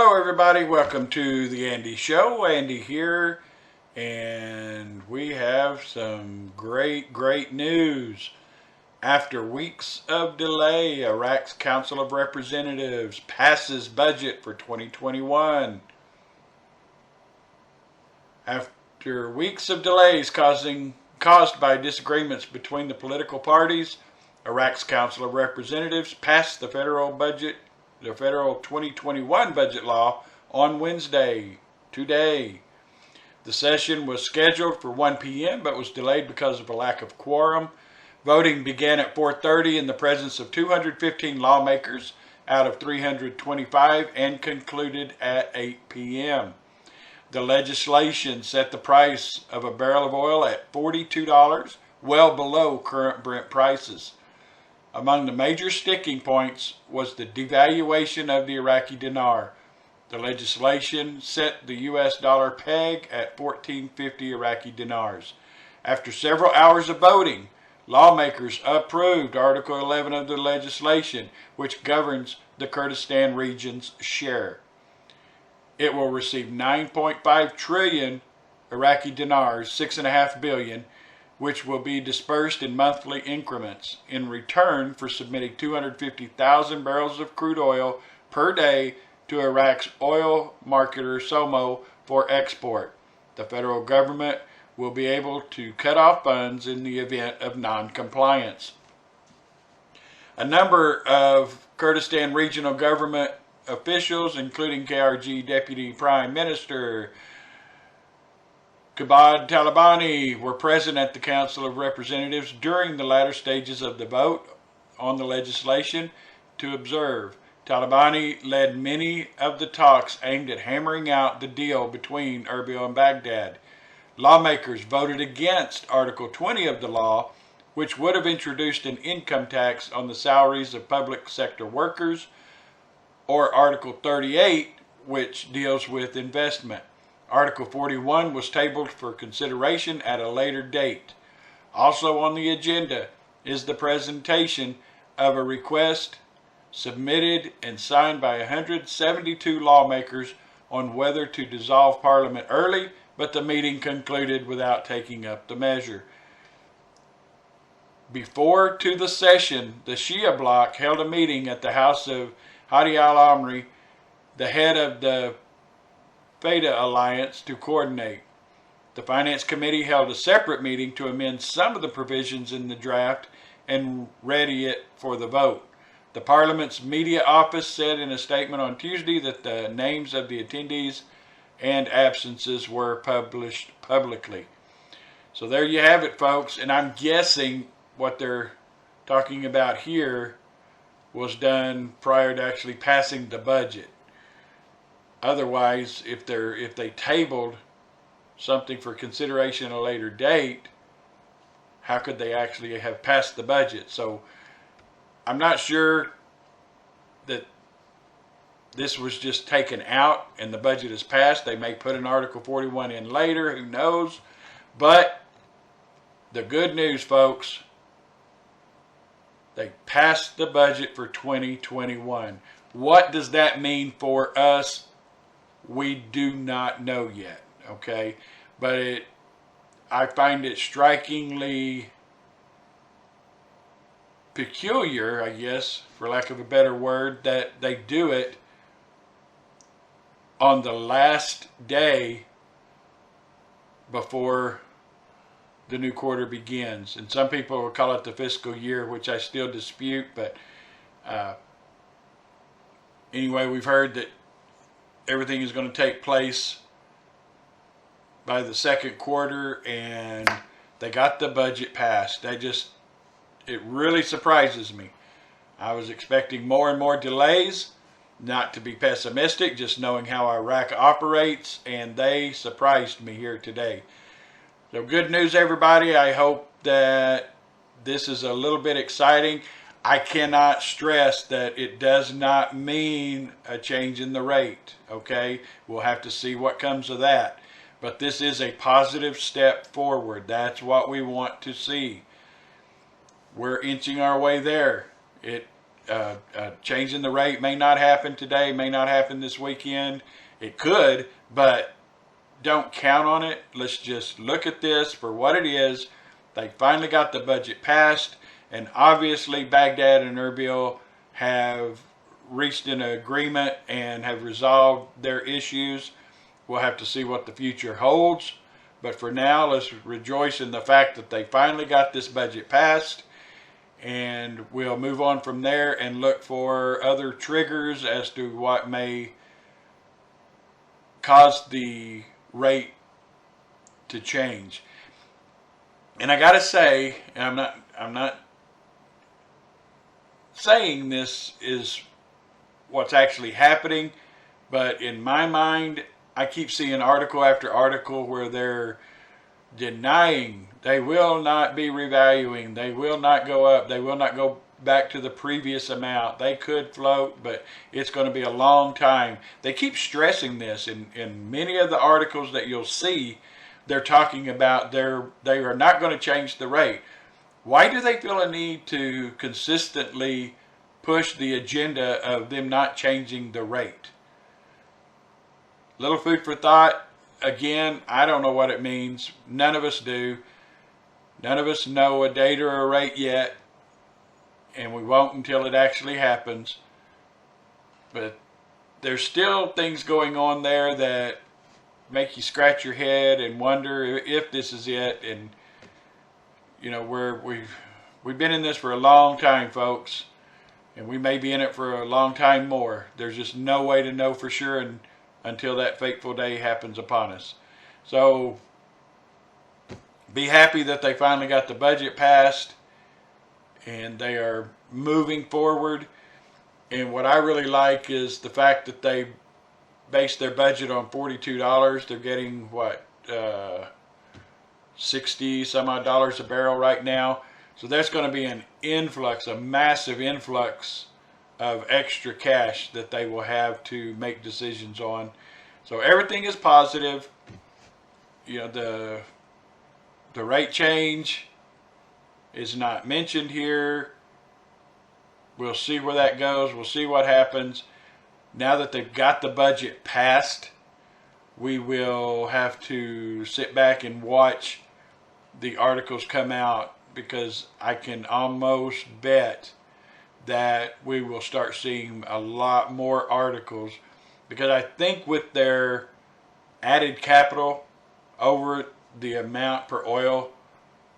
Hello everybody, welcome to the Andy Show. Andy here, and we have some great news. After weeks of delay, Iraq's Council of Representatives passes budget for 2021. After weeks of delays caused by disagreements between the political parties, Iraq's Council of Representatives passed the federal 2021 budget law on Wednesday, today. The session was scheduled for 1 p.m. but was delayed because of a lack of quorum. Voting began at 4:30 in the presence of 215 lawmakers out of 325 and concluded at 8 p.m. The legislation set the price of a barrel of oil at $42, well below current Brent prices. Among the major sticking points was the devaluation of the Iraqi dinar. The legislation set the U.S. dollar peg at 1450 Iraqi dinars. After several hours of voting, lawmakers approved Article 11 of the legislation, which governs the Kurdistan region's share. It will receive 9.5 trillion Iraqi dinars, $6.5 billion, which will be dispersed in monthly increments in return for submitting 250,000 barrels of crude oil per day to Iraq's oil marketer SOMO for export. The federal government will be able to cut off funds in the event of non-compliance. A number of Kurdistan regional government officials, including KRG Deputy Prime Minister Kabad Talabani, were present at the Council of Representatives during the latter stages of the vote on the legislation to observe. Talabani led many of the talks aimed at hammering out the deal between Erbil and Baghdad. Lawmakers voted against Article 20 of the law, which would have introduced an income tax on the salaries of public sector workers, or Article 38, which deals with investment. Article 41 was tabled for consideration at a later date. Also on the agenda is the presentation of a request submitted and signed by 172 lawmakers on whether to dissolve Parliament early, but the meeting concluded without taking up the measure. Before to the session, the Shia bloc held a meeting at the house of Hadi al-Amri, the head of the Feda Alliance, to coordinate. The Finance Committee held a separate meeting to amend some of the provisions in the draft and ready it for the vote. The Parliament's media office said in a statement on Tuesday that the names of the attendees and absences were published publicly. So there you have it, folks, and I'm guessing what they're talking about here was done prior to actually passing the budget. Otherwise, if they tabled something for consideration at a later date, how could they actually have passed the budget? So I'm not sure that this was just taken out and the budget is passed. They may put an Article 41 in later, who knows? But the good news, folks, they passed the budget for 2021. What does that mean for us? We do not know yet, okay? But I find it strikingly peculiar, I guess, for lack of a better word, that they do it on the last day before the new quarter begins. And some people will call it the fiscal year, which I still dispute, but anyway, we've heard that everything is going to take place by the second quarter, and they got the budget passed. It really surprises me. I was expecting more and more delays, not to be pessimistic, just knowing how Iraq operates, and they surprised me here today. So good news, everybody. I hope that this is a little bit exciting. I cannot stress that it does not mean a change in the rate, okay? We'll have to see what comes of that. But this is a positive step forward. That's what we want to see. We're inching our way there. Changing the rate may not happen today, may not happen this weekend. It could, but don't count on it. Let's just look at this for what it is. They finally got the budget passed, and obviously Baghdad and Erbil have reached an agreement and have resolved their issues. We'll have to see what the future holds. But for now, let's rejoice in the fact that they finally got this budget passed. And we'll move on from there and look for other triggers as to what may cause the rate to change. And I gotta say, and I'm not saying this is what's actually happening, but in my mind, I keep seeing article after article where they're denying they will not be revaluing, they will not go up, they will not go back to the previous amount. They could float, but it's going to be a long time. They keep stressing this in many of the articles that you'll see. They're talking about they are not going to change the rate. Why do they feel a need to consistently push the agenda of them not changing the rate? Little food for thought. Again, I don't know what it means. None of us do. None of us know a date or a rate yet, and we won't until it actually happens. But there's still things going on there that make you scratch your head and wonder if this is it. And you know, we've been in this for a long time, folks, and we may be in it for a long time more. There's just no way to know for sure until that fateful day happens upon us. So be happy that they finally got the budget passed and they are moving forward. And what I really like is the fact that they based their budget on $42. They're getting what, 60 some odd dollars a barrel right now. So there's going to be an influx, a massive influx of extra cash that they will have to make decisions on. So everything is positive. You know, the rate change is not mentioned here. We'll see where that goes. We'll see what happens. Now that they've got the budget passed, we will have to sit back and watch the articles come out, because I can almost bet that we will start seeing a lot more articles, because I think with their added capital over the amount per oil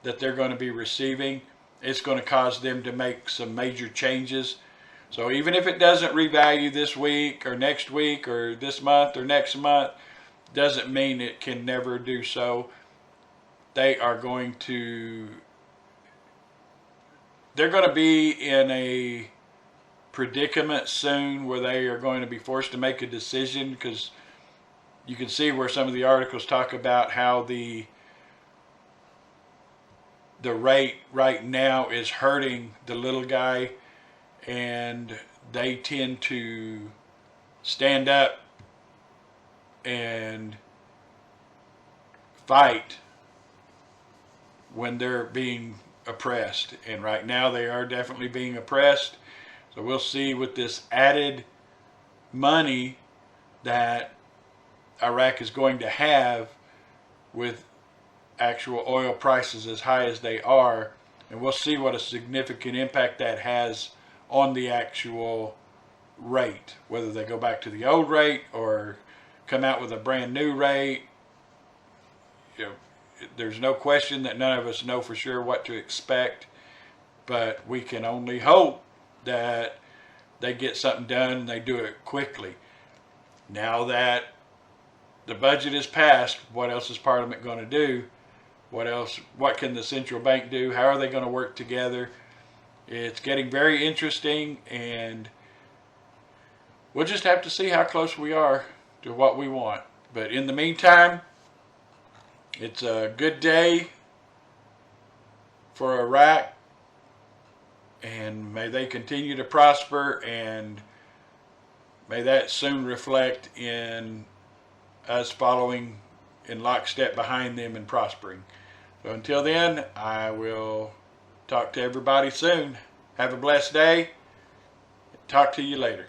that they're going to be receiving, it's going to cause them to make some major changes. So even if it doesn't revalue this week or next week or this month or next month, doesn't mean it can never do so. They're going to be in a predicament soon where they are going to be forced to make a decision, because you can see where some of the articles talk about how the rate right now is hurting the little guy, and they tend to stand up and fight when they're being oppressed. And right now they are definitely being oppressed. So we'll see with this added money that Iraq is going to have, with actual oil prices as high as they are, and we'll see what a significant impact that has on the actual rate, whether they go back to the old rate or come out with a brand new rate. You know, there's no question that none of us know for sure what to expect, but we can only hope that they get something done and they do it quickly. Now that the budget is passed, what else is Parliament going to do? What can the central bank do? How are they going to work together? It's getting very interesting, and we'll just have to see how close we are to what we want. But in the meantime, it's a good day for Iraq, and may they continue to prosper, and may that soon reflect in us following in lockstep behind them and prospering. So until then, I will talk to everybody soon. Have a blessed day. Talk to you later.